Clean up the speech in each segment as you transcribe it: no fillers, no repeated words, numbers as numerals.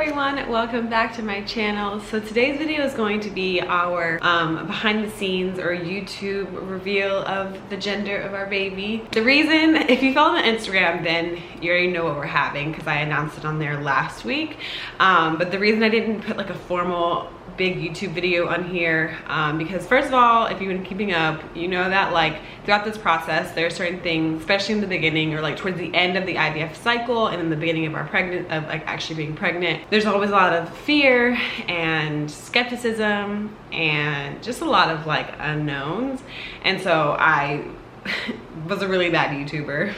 everyone, welcome back to my channel. So today's video is going to be our behind the scenes or YouTube reveal of the gender of our baby. The reason, if you follow me on Instagram, then you already know what we're having because I announced it on there last week. But the reason I didn't put like a formal big YouTube video on here because first of all, if you've been keeping up, you know that like throughout this process there are certain things, especially in the beginning or like towards the end of the IVF cycle and in the beginning of our actually being pregnant, there's always a lot of fear and skepticism and just a lot of like unknowns. And so I was a really bad YouTuber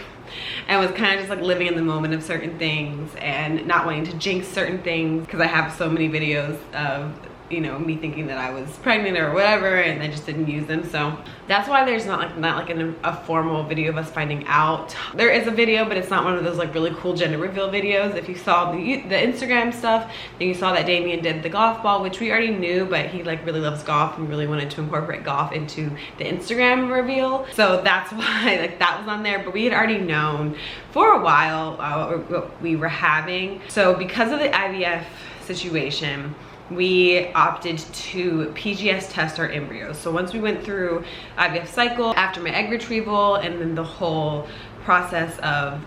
and was kind of just like living in the moment of certain things and not wanting to jinx certain things because I have so many videos of, you know, me thinking that I was pregnant or whatever, and I just didn't use them. So that's why there's not like a formal video of us finding out. There is a video, but it's not one of those like really cool gender reveal videos. If you saw the Instagram stuff, then you saw that Damien did the golf ball, which we already knew, but he like really loves golf and really wanted to incorporate golf into the Instagram reveal. So that's why like that was on there, but we had already known for a while what we were having. So because of the IVF situation, we opted to PGS test our embryos. So once we went through IVF cycle, after my egg retrieval, and then the whole process of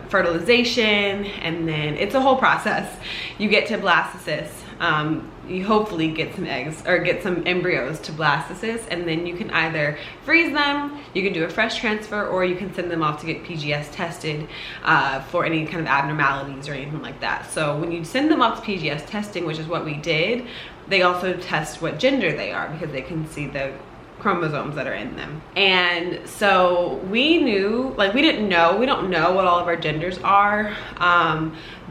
fertilization, and then it's a whole process. You get to blastocyst. You hopefully get some eggs or get some embryos to blastocyst, and then you can either freeze them, you can do a fresh transfer, or you can send them off to get PGS tested for any kind of abnormalities or anything like that. So when you send them off to PGS testing, which is what we did, they also test what gender they are because they can see the chromosomes that are in them. And so we knew, like we don't know what all of our genders are,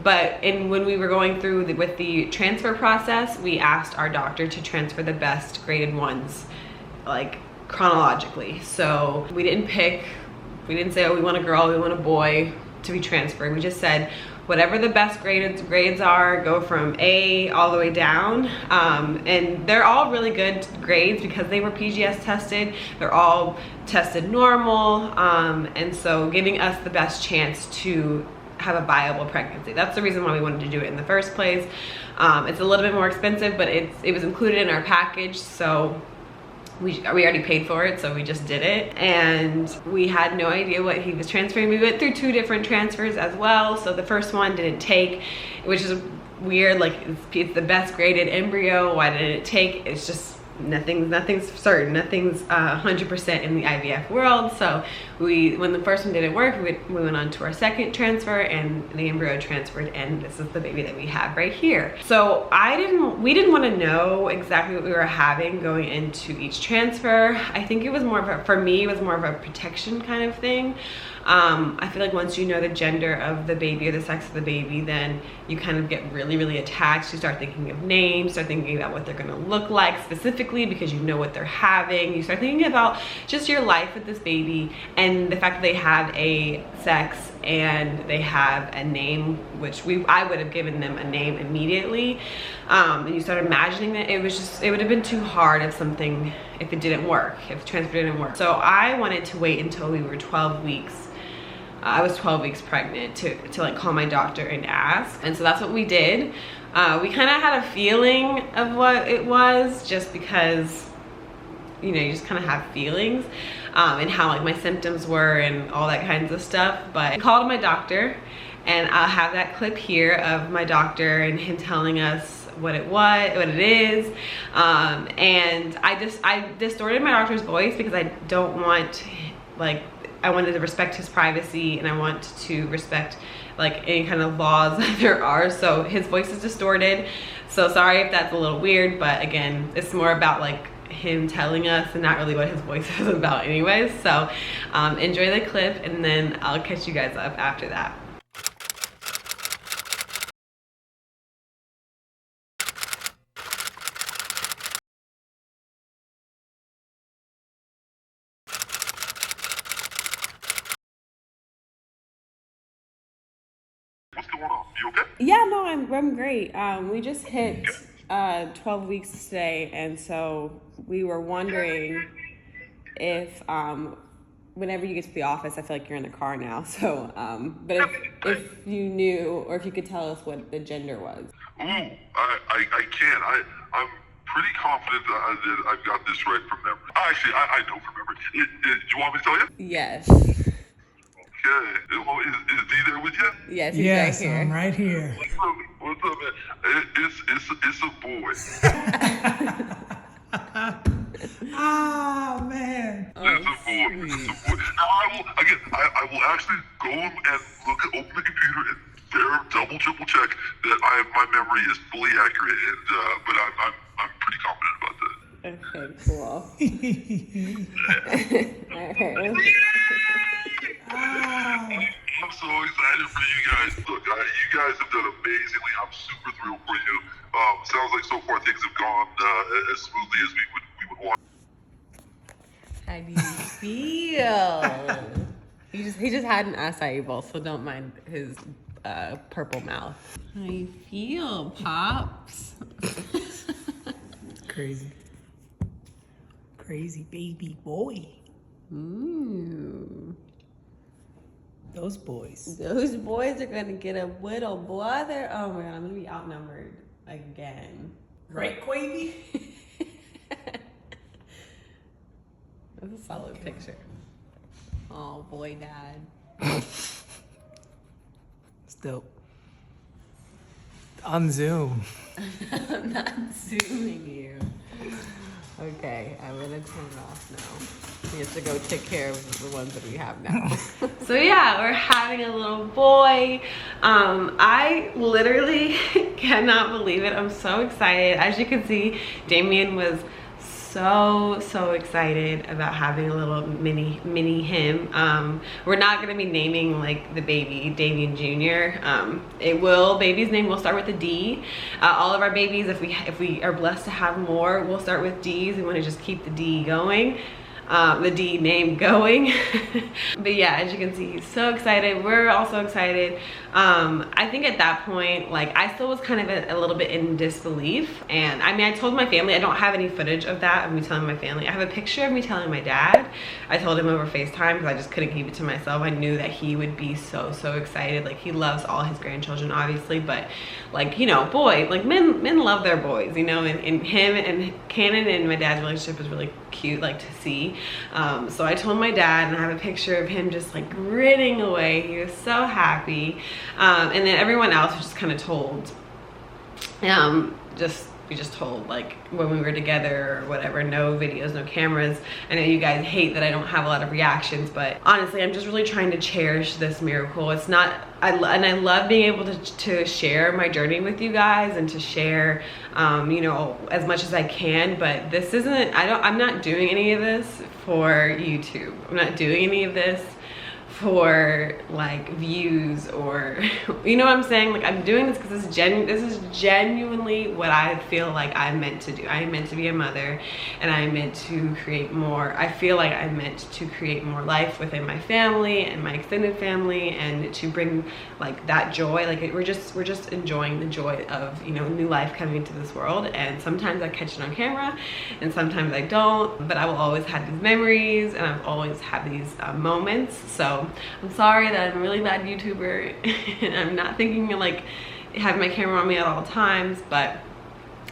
but when we were going through with the transfer process, we asked our doctor to transfer the best graded ones like chronologically. So we didn't say, oh, we want a girl, we want a boy to be transferred. We just said whatever the best grades are, go from A all the way down. And they're all really good grades because they were PGS tested. They're all tested normal. And so giving us the best chance to have a viable pregnancy. That's the reason why we wanted to do it in the first place. It's a little bit more expensive, but it was included in our package. So we already paid for it, so we just did it. And we had no idea what he was transferring. We went through 2 different transfers as well. So the first one didn't take, which is weird, like it's the best graded embryo. Why didn't it take? It's just nothing's certain, nothing's 100% in the IVF world. So when the first one didn't work, we went on to our second transfer, and the embryo transferred, and this is the baby that we have right here. So we didn't want to know exactly what we were having going into each transfer. I think it was more of a, for me, it was more of a protection kind of thing. I feel like once you know the gender of the baby or the sex of the baby, then you kind of get really, really attached. You start thinking of names, start thinking about what they're gonna look like specifically because you know what they're having. You start thinking about just your life with this baby and the fact that they have a sex and they have a name, which I would have given them a name immediately. And you start imagining that it would have been too hard if it didn't work, if the transfer didn't work. So I wanted to wait until we were 12 weeks. I was 12 weeks pregnant to like call my doctor and ask. And so that's what we did. We kind of had a feeling of what it was just because, you know, you just kind of have feelings and how like my symptoms were and all that kinds of stuff. But I called my doctor, and I'll have that clip here of my doctor and him telling us what it is. And I distorted my doctor's voice because I don't want, like, I wanted to respect his privacy, and I want to respect like any kind of laws that there are. So his voice is distorted. So sorry if that's a little weird, but again, it's more about like him telling us and not really what his voice is about anyways. So enjoy the clip, and then I'll catch you guys up after that. What's going on? You okay? Yeah, no, I'm great. We just hit 12 weeks today, and so we were wondering if whenever you get to the office, I feel like you're in the car now. So, but if you knew, or if you could tell us what the gender was. Ooh, I can. I'm pretty confident that I've got this right from memory. Actually, I know from memory. Do you want me to tell you? Yes. Okay. Well, is D there with you? Yes, he's yes, right here. I'm right here. What's up, man? It's a boy. Ah, man. It's a boy. Now, I will actually go and open the computer and double, triple check that my memory is fully accurate, and but I'm pretty confident about that. Okay, cool. I'm so excited for you guys. Look, you guys have done amazingly. I'm super thrilled for you. Sounds like so far things have gone as smoothly as we would want. How do you feel? he just had an acai bowl, so don't mind his purple mouth. How do you feel, Pops? Crazy. Crazy baby boy. Ooh. Those boys. Those boys are gonna get a little brother. Oh my god, I'm gonna be outnumbered again. Right, Quavy? That's a solid picture. Oh boy, Dad. It's dope. On Zoom. I'm not zooming you. Okay, I'm gonna turn it off now. We have to go take care of the ones that we have now. So yeah, we're having a little boy. I literally cannot believe it. I'm so excited. As you can see, Damien was so excited about having a little mini him. We're not gonna be naming like the baby Damien Jr. Baby's name will start with a D. All of our babies, if we are blessed to have more, we'll start with D's. We want to just keep the D going. The D name going. But yeah, as you can see, he's so excited. We're also excited. I think at that point, like, I still was kind of a little bit in disbelief. And I mean, I told my family, I don't have any footage of that of me telling my family. I have a picture of me telling my dad. I told him over FaceTime because I just couldn't keep it to myself. I knew that he would be so excited. Like, he loves all his grandchildren, obviously, but like, you know, men love their boys, you know, and him and Cannon and my dad's relationship was really cute, like, to see. So I told my dad, and I have a picture of him just like grinning away. He was so happy. And then everyone else was just kind of told, we just told like when we were together or whatever, no videos, no cameras. I know you guys hate that I don't have a lot of reactions, but honestly, I'm just really trying to cherish this miracle. It's not, and I love being able to share my journey with you guys and to share, you know, as much as I can, but this isn't, I'm not doing any of this for YouTube. I'm not doing any of this for like views or, you know what I'm saying? Like, I'm doing this because this is genuinely what I feel like I'm meant to do. I am meant to be a mother, and I am meant to create more. I feel like I'm meant to create more life within my family and my extended family, and to bring like that joy. Like, we're just enjoying the joy of, you know, new life coming into this world. And sometimes I catch it on camera and sometimes I don't, but I will always have these memories, and I've always had these moments. So I'm sorry that I'm a really bad YouTuber and I'm not thinking of like having my camera on me at all times, but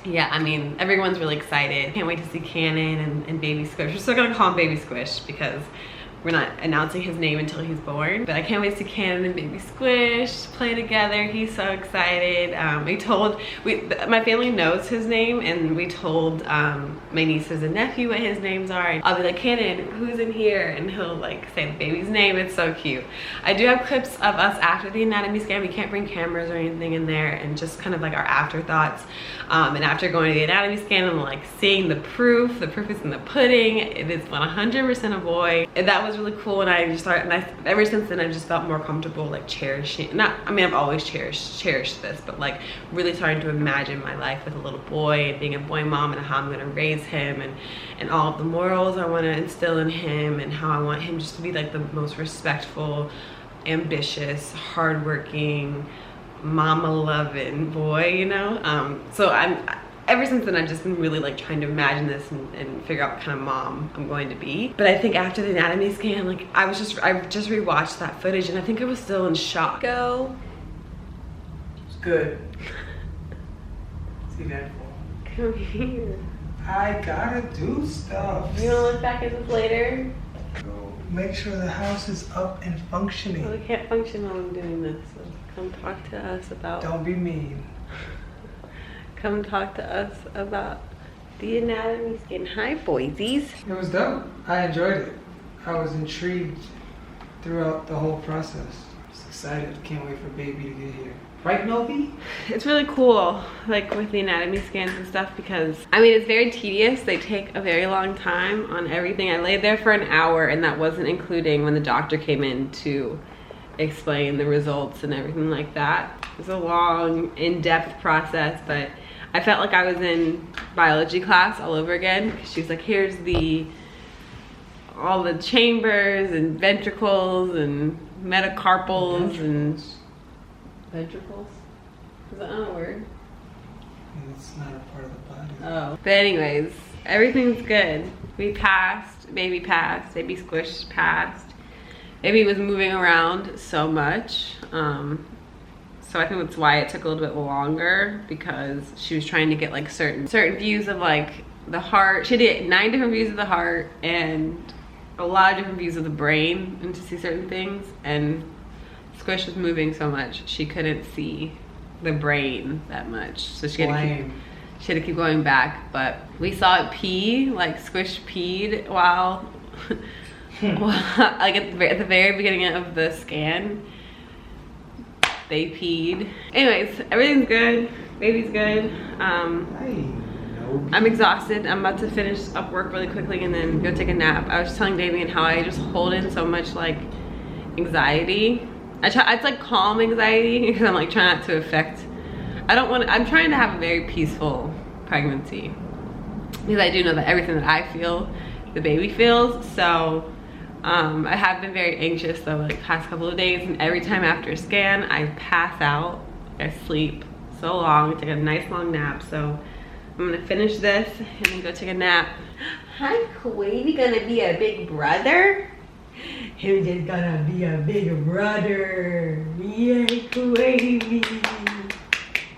yeah, I mean, everyone's really excited. Can't wait to see Cannon and Baby Squish. We're still gonna call him Baby Squish because we're not announcing his name until he's born, but I can't wait to see Cannon and Baby Squish play together. He's so excited. My family knows his name, and we told my nieces and nephew what his names are. And I'll be like, Cannon, who's in here? And he'll like say the baby's name. It's so cute. I do have clips of us after the anatomy scan. We can't bring cameras or anything in there, and just kind of like our afterthoughts. And after going to the anatomy scan and like seeing the proof is in the pudding. It is 100% a boy. And that was really cool, and ever since then I've just felt more comfortable like cherishing, I've always cherished this, but like really starting to imagine my life with a little boy and being a boy mom, and how I'm going to raise him, and all of the morals I want to instill in him, and how I want him just to be like the most respectful, ambitious, hardworking, mama loving boy, you know. So ever since then I've just been really like trying to imagine this and figure out what kind of mom I'm going to be. But I think after the anatomy scan, like I just rewatched that footage and I think I was still in shock. Go. It's good. See that for? Come here. I gotta do stuff. You wanna look back at this later? Go make sure the house is up and functioning. Well, I can't function while I'm doing this, so come talk to us about... Don't be mean. Come talk to us about the anatomy scan. Hi, boysies. It was dope. I enjoyed it. I was intrigued throughout the whole process. Just excited. Can't wait for baby to get here. Right, Novi? It's really cool, like with the anatomy scans and stuff, because I mean, it's very tedious. They take a very long time on everything. I laid there for an hour, and that wasn't including when the doctor came in to explain the results and everything like that. It was a long, in-depth process, but I felt like I was in biology class all over again. She was like, here's all the chambers and ventricles and metacarpals and ventricles? Is that not a word? It's not a part of the body. Oh. But anyways, everything's good. We passed, baby squished passed. Baby was moving around so much. So I think that's why it took a little bit longer, because she was trying to get like certain views of like the heart. She did 9 different views of the heart and a lot of different views of the brain, and to see certain things. And Squish was moving so much she couldn't see the brain that much, so she had to keep going back. But we saw it pee, like Squish peed while like at the very beginning of the scan. They peed. Anyways, everything's good. Baby's good. I'm exhausted. I'm about to finish up work really quickly and then go take a nap. I was telling Damien how I just hold in so much like anxiety. It's like calm anxiety, because I'm like trying not to affect. I'm trying to have a very peaceful pregnancy, because I do know that everything that I feel, the baby feels. So I have been very anxious though, like past couple of days, and every time after a scan I pass out. I sleep so long, take a nice long nap. So I'm gonna finish this and then go take a nap. Hi, Quavy, gonna be a big brother? He's just gonna be a big brother. Yay, Quavy.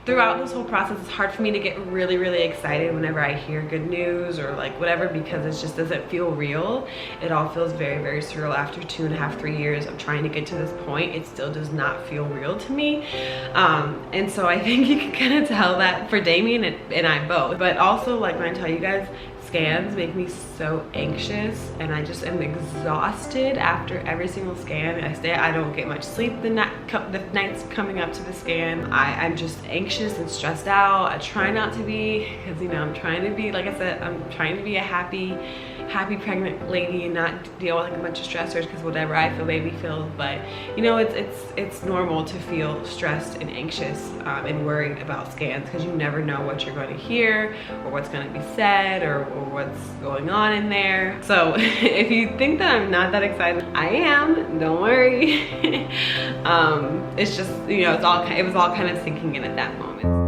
Throughout this whole process, it's hard for me to get really, really excited whenever I hear good news or like whatever, because it just doesn't feel real. It all feels very, very surreal. After 2.5, 3 years of trying to get to this point, it still does not feel real to me. And so I think you can kind of tell that for Damien and I both. But also, like when I tell you guys, scans make me so anxious, and I just am exhausted after every single scan. I don't get much sleep the nights coming up to the scan. I'm just anxious and stressed out. I try not to be, because you know, I'm trying to be, like I said, I'm trying to be a happy pregnant lady and not deal with like a bunch of stressors, because whatever I feel, baby feels. But you know, it's normal to feel stressed and anxious and worried about scans, because you never know what you're going to hear or what's going to be said or what's going on in there. So if you think that I'm not that excited, I am. Don't worry. It's just, you know, it was all kind of sinking in at that moment.